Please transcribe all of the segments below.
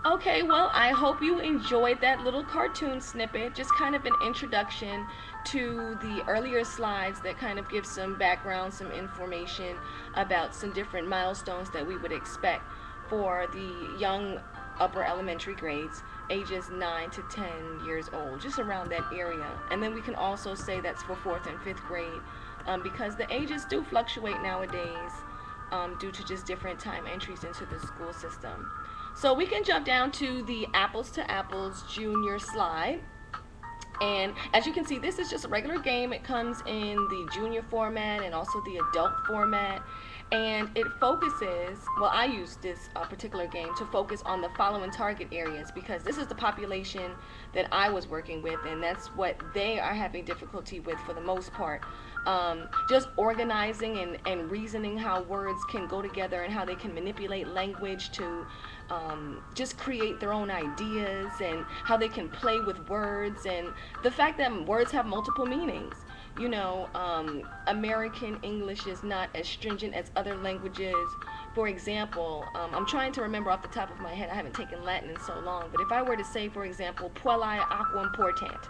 Okay, well, I hope you enjoyed that little cartoon snippet, just kind of an introduction to the earlier slides that kind of give some background, some information about some different milestones that we would expect for the young upper elementary grades, ages 9 to 10 years old, just around that area. And then we can also say that's for fourth and fifth grade, because the ages do fluctuate nowadays, due to just different time entries into the school system. So we can jump down to the apples to apples junior slide. And as you can see, this is just a regular game. It comes in the junior format and also the adult format. And it focuses, well, I use this particular game to focus on the following target areas because this is the population that I was working with, and that's what they are having difficulty with for the most part. Just organizing and reasoning how words can go together and how they can manipulate language to just create their own ideas and how they can play with words and the fact that words have multiple meanings. American English is not as stringent as other languages. For example, I'm trying to remember off the top of my head, I haven't taken Latin in so long, but if I were to say, for example, puellae aquam portant,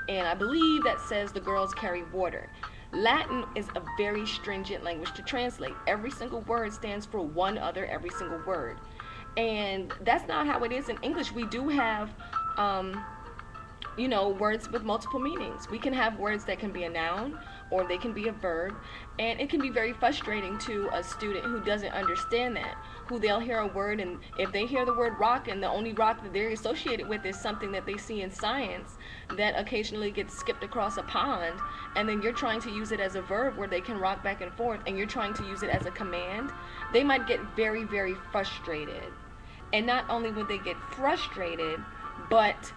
and I believe that says the girls carry water. Latin is a very stringent language to translate. Every single word stands for one other every single word. And that's not how it is in English. We do have words with multiple meanings. We can have words that can be a noun or they can be a verb, and it can be very frustrating to a student who doesn't understand that. Who they'll hear a word, and if they hear the word rock, and the only rock that they're associated with is something that they see in science that occasionally gets skipped across a pond, and then you're trying to use it as a verb where they can rock back and forth, and you're trying to use it as a command, they might get very, very frustrated. And not only would they get frustrated, but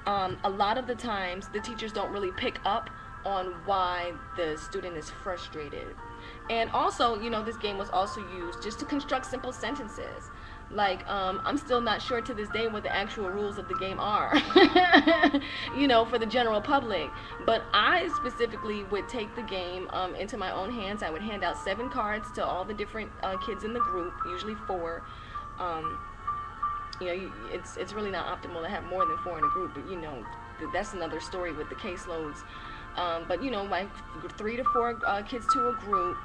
a lot of the times the teachers don't really pick up on why the student is frustrated. And also, this game was also used just to construct simple sentences. Like, I'm still not sure to this day what the actual rules of the game are, for the general public. But I specifically would take the game into my own hands. I would hand out 7 cards to all the different kids in the group, usually 4. Um, it's really not optimal to have more than 4 in a group, but that's another story with the caseloads. But like 3 to 4 kids to a group,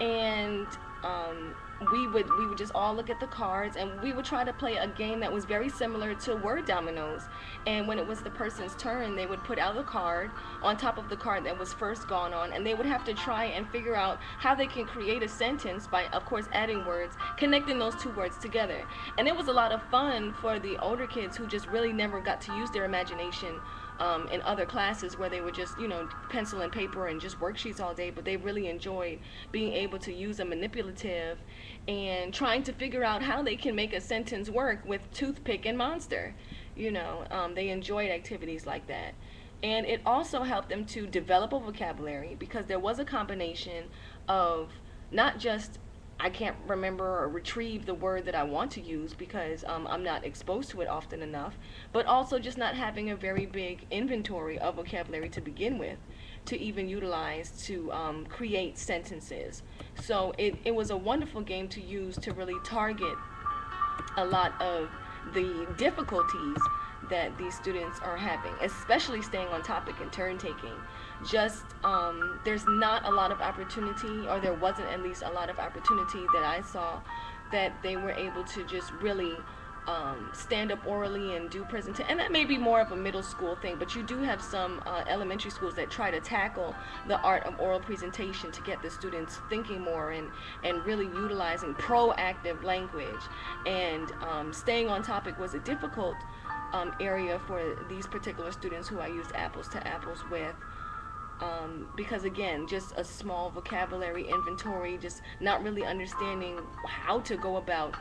and we would just all look at the cards, and we would try to play a game that was very similar to word dominoes. And when it was the person's turn, they would put out a card on top of the card that was first gone on, and they would have to try and figure out how they can create a sentence by, of course, adding words, connecting those 2 words together. And it was a lot of fun for the older kids who just really never got to use their imagination in other classes where they would just, pencil and paper and just worksheets all day, but they really enjoyed being able to use a manipulative and trying to figure out how they can make a sentence work with toothpick and monster. They enjoyed activities like that. And it also helped them to develop a vocabulary because there was a combination of not just I can't remember or retrieve the word that I want to use because I'm not exposed to it often enough, but also just not having a very big inventory of vocabulary to begin with to even utilize to create sentences. So it was a wonderful game to use to really target a lot of the difficulties that these students are having, especially staying on topic and turn taking. Just there's not a lot of opportunity, or there wasn't at least a lot of opportunity that I saw that they were able to just really stand up orally and do presentation. And that may be more of a middle school thing, but you do have some elementary schools that try to tackle the art of oral presentation to get the students thinking more and really utilizing proactive language. And staying on topic was a difficult area for these particular students who I used apples to apples with. Because again, just a small vocabulary inventory, just not really understanding how to go about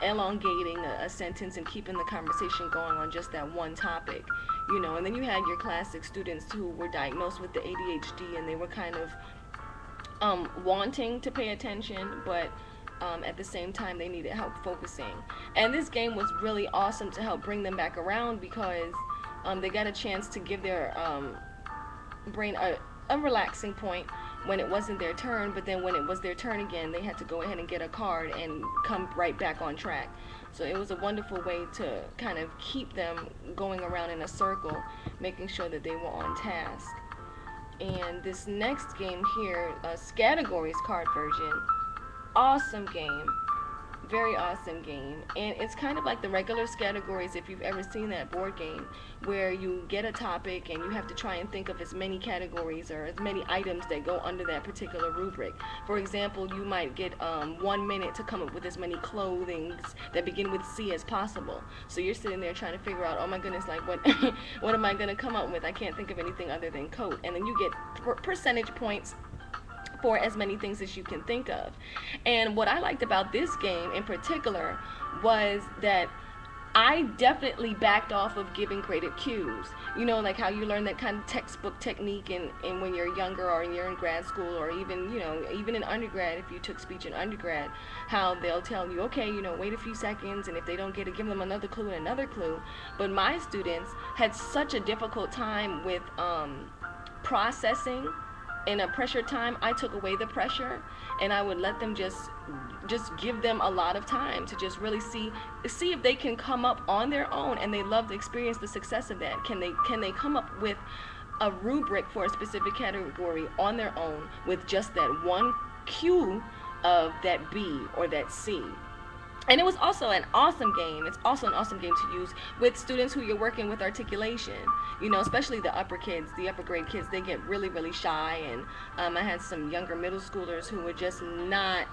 elongating a sentence and keeping the conversation going on just that one topic, and then you had your classic students who were diagnosed with the ADHD, and they were kind of wanting to pay attention, but at the same time they needed help focusing. And this game was really awesome to help bring them back around because they got a chance to give their brain a relaxing point when it wasn't their turn, but then when it was their turn again, they had to go ahead and get a card and come right back on track. So it was a wonderful way to kind of keep them going around in a circle, making sure that they were on task. And this next game here, Categories card version, awesome game, very awesome game. And it's kind of like the regular Categories, if you've ever seen that board game, where you get a topic and you have to try and think of as many categories or as many items that go under that particular rubric. For example, you might get 1 minute to come up with as many clothings that begin with C as possible. So you're sitting there trying to figure out, oh my goodness, like what what am I going to come up with? I can't think of anything other than coat. And then you get percentage points for as many things as you can think of. And what I liked about this game in particular was that I definitely backed off of giving graded cues. You know, like how you learn that kind of textbook technique in when you're younger or you're in grad school, or even, you know, even in undergrad, if you took speech in undergrad, how they'll tell you, okay, you know, wait a few seconds, and if they don't get it, give them another clue and another clue. But my students had such a difficult time with processing. In a pressure time, I took away the pressure, and I would let them just give them a lot of time to just really see if they can come up on their own, and they love to experience the success of that. Can they come up with a rubric for a specific category on their own with just that one cue of that B or that C? And it was also an awesome game. It's also an awesome game to use with students who you're working with articulation. You know, especially the upper kids, the upper grade kids, they get really, really shy. And I had some younger middle schoolers who were just not,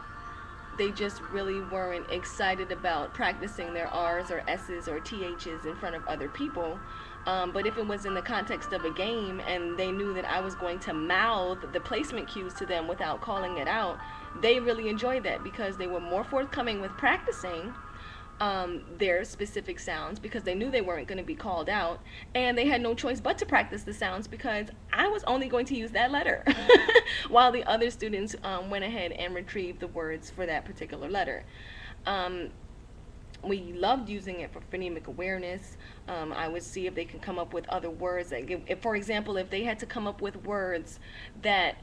they just really weren't excited about practicing their R's or S's or TH's in front of other people. But if it was in the context of a game and they knew that I was going to mouth the placement cues to them without calling it out, they really enjoyed that because they were more forthcoming with practicing their specific sounds, because they knew they weren't going to be called out, and they had no choice but to practice the sounds because I was only going to use that letter while the other students went ahead and retrieved the words for that particular letter. We loved using it for phonemic awareness. I would see if they can come up with other words. Like if, for example, if they had to come up with words that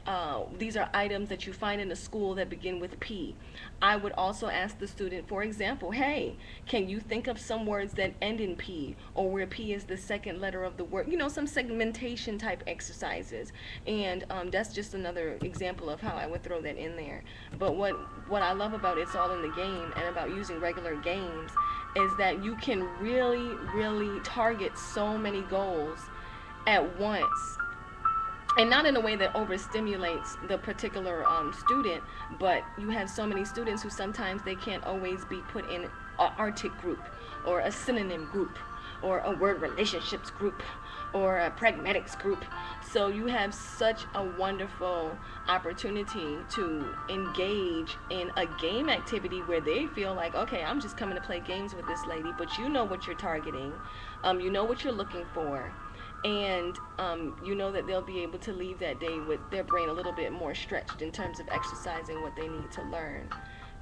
these are items that you find in a school that begin with P, I would also ask the student, for example, hey, can you think of some words that end in P, or where P is the second letter of the word? You know, some segmentation type exercises. And that's just another example of how I would throw that in there. But what I love about It's All in the Game and about using regular games is that you can really, really target so many goals at once, and not in a way that overstimulates the particular student, but you have so many students who sometimes they can't always be put in an artic group or a synonym group or a word relationships group or a pragmatics group. So you have such a wonderful opportunity to engage in a game activity where they feel like, okay, I'm just coming to play games with this lady, but you know what you're targeting, you know what you're looking for, and you know that they'll be able to leave that day with their brain a little bit more stretched in terms of exercising what they need to learn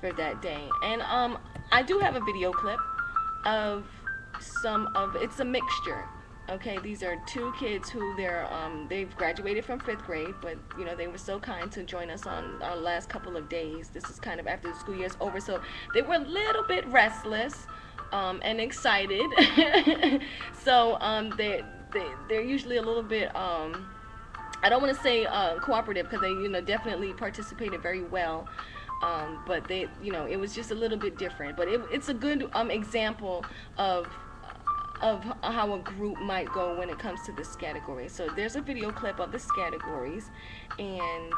for that day. And I do have a video clip of it's a mixture. Okay, these are two kids who they've graduated from 5th grade, but you know, they were so kind to join us on our last couple of days. This is kind of after the school year's over, so they were a little bit restless and excited. So they're usually a little bit I don't want to say cooperative, because they definitely participated very well. But they, it was just a little bit different. But it's a good example of how a group might go when it comes to this category. So there's a video clip of this categories, and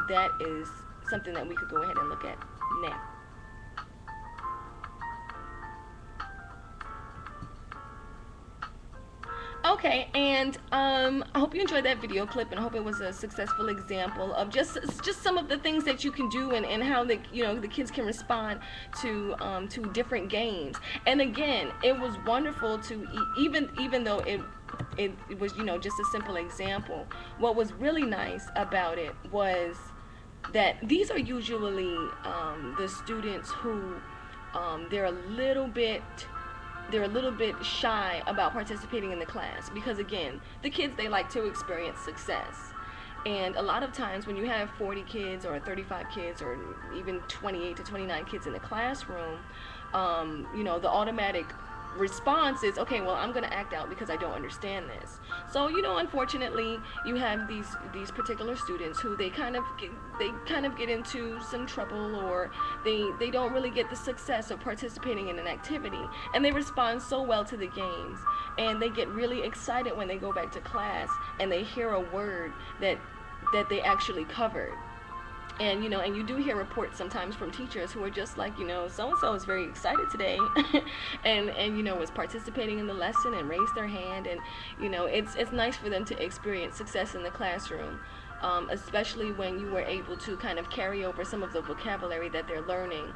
that is something that we could go ahead and look at now. Okay, and I hope you enjoyed that video clip, and I hope it was a successful example of just some of the things that you can do, and how the kids can respond to different games. And again, it was wonderful to even though it was just a simple example. What was really nice about it was that these are usually the students who they're a little bit shy about participating in the class, because again, the kids, they like to experience success. And a lot of times when you have 40 kids or 35 kids or even 28 to 29 kids in the classroom, the automatic response is, okay, well, I'm going to act out because I don't understand this. So, unfortunately, you have these particular students who they kind of get into some trouble, or they don't really get the success of participating in an activity, and they respond so well to the games, and they get really excited when they go back to class and they hear a word that they actually covered. And you do hear reports sometimes from teachers who are just like, so and so is very excited today, and was participating in the lesson and raised their hand, and it's nice for them to experience success in the classroom, especially when you were able to kind of carry over some of the vocabulary that they're learning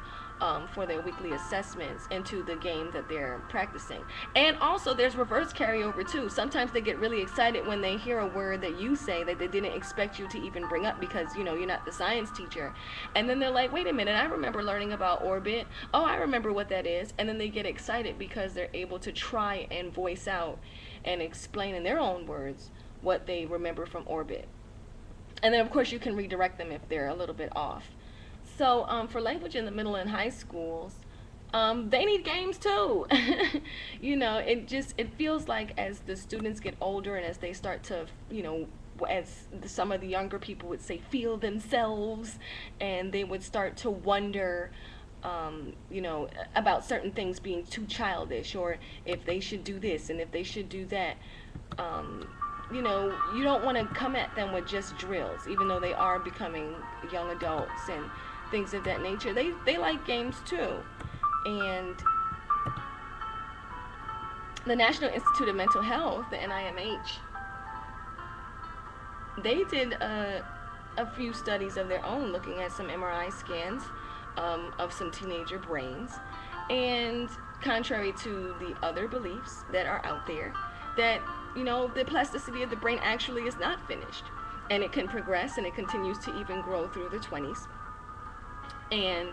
for their weekly assessments into the game that they're practicing. And also there's reverse carryover too. Sometimes they get really excited when they hear a word that you say that they didn't expect you to even bring up because you're not the science teacher, and then they're like, wait a minute, I remember learning about orbit. Oh, I remember what that is. And then they get excited because they're able to try and voice out and explain in their own words what they remember from orbit. And then of course you can redirect them if they're a little bit off. So for language in the middle and high schools, they need games too. It feels like as the students get older and as they start to, as some of the younger people would say, feel themselves, and they would start to wonder, about certain things being too childish, or if they should do this and if they should do that. You don't want to come at them with just drills, even though they are becoming young adults and things of that nature. They like games too. And the National Institute of Mental Health, the NIMH, they did a few studies of their own looking at some MRI scans of some teenager brains. And contrary to the other beliefs that are out there, that the plasticity of the brain actually is not finished, and it can progress and it continues to even grow through the 20s. And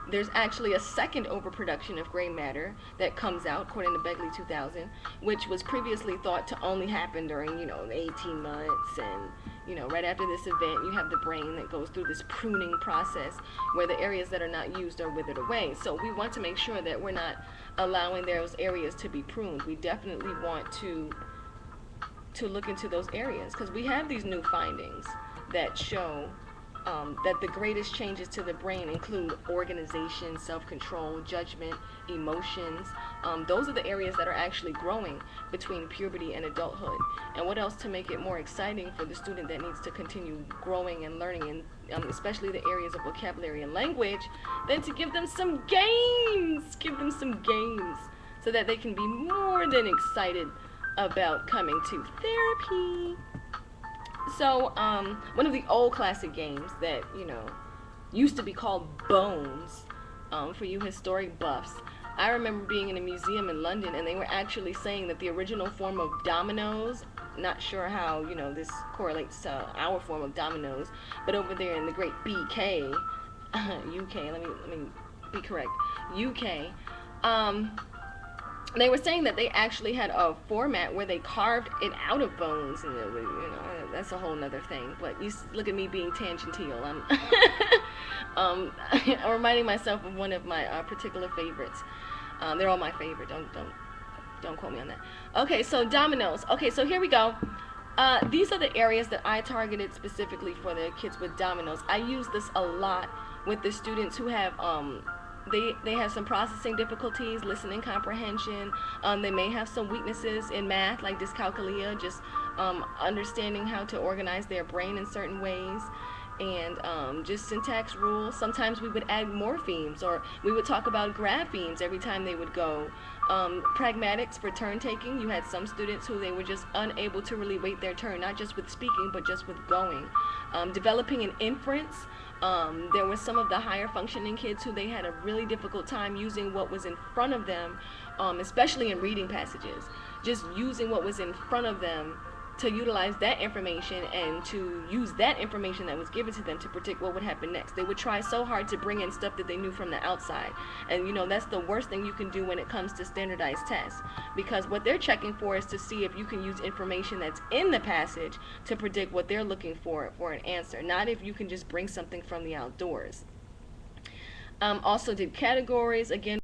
there's actually a second overproduction of gray matter that comes out, according to Begley 2000, which was previously thought to only happen during 18 months. And right after this event, you have the brain that goes through this pruning process where the areas that are not used are withered away. So we want to make sure that we're not allowing those areas to be pruned. We definitely want to look into those areas, because we have these new findings that show that the greatest changes to the brain include organization, self-control, judgment, emotions. Those are the areas that are actually growing between puberty and adulthood. And what else to make it more exciting for the student that needs to continue growing and learning, and especially the areas of vocabulary and language, than to give them some games. Give them some games so that they can be more than excited about coming to therapy. So one of the old classic games that used to be called Bones, for you historic buffs, I remember being in a museum in London, and they were actually saying that the original form of dominoes, not sure how this correlates to our form of dominoes, but over there in the great BK, UK, let me be correct, UK, they were saying that they actually had a format where they carved it out of bones, and it was, that's a whole nother thing. But you look at me being tangential. I'm reminding myself of one of my particular favorites. They're all my favorite. Don't quote me on that. Okay, so dominoes. Okay, so here we go. These are the areas that I targeted specifically for the kids with dominoes. I use this a lot with the students who have they have some processing difficulties, listening comprehension. They may have some weaknesses in math, like dyscalculia, just understanding how to organize their brain in certain ways, and just syntax rules. Sometimes we would add morphemes, or we would talk about graphemes every time they would go. Pragmatics for turn taking. You had some students who they were just unable to really wait their turn, not just with speaking, but just with going. Developing an inference. There were some of the higher functioning kids who they had a really difficult time using what was in front of them, especially in reading passages. Just using what was in front of them to utilize that information and to use that information that was given to them to predict what would happen next. They would try so hard to bring in stuff that they knew from the outside. And that's the worst thing you can do when it comes to standardized tests, because what they're checking for is to see if you can use information that's in the passage to predict what they're looking for an answer, not if you can just bring something from the outdoors. Also did categories. Again,